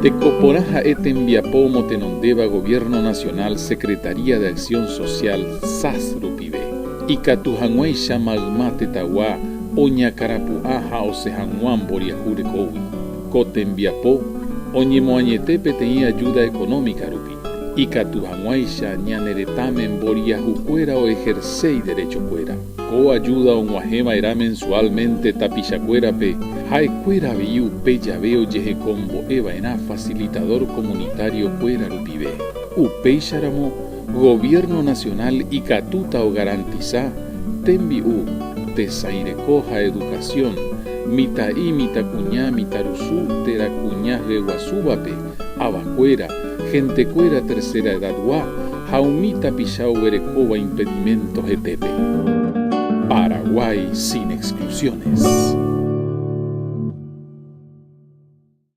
Tecoporaja etembiapó motenondeva Gobierno Nacional Secretaría de Acción Social SAS Rupibe. Ikatujangueisha magmate tawa oñacarapuaja osejanguan boriajurekowi. Cotembiapó oñemoañetepe tenía ayuda económica rupi. Ikatujangueisha ñaneretamen boriajucuera o ejercei derecho cuera. Co ayuda onguajema era mensualmente tapichacuerape. Jaecuera viu peyaveo yejecombo eva ena facilitador comunitario cuera rupibe. Upeicharamo Gobierno Nacional Ikatuta o garantiza tembiu tesairecoja educación mitaí mitacuñá mitarusu teracuñá reguasubape abacuera gentecuera tercera edad wa jaumita pichau verecoba impedimentos etepe. Paraguay sin exclusiones.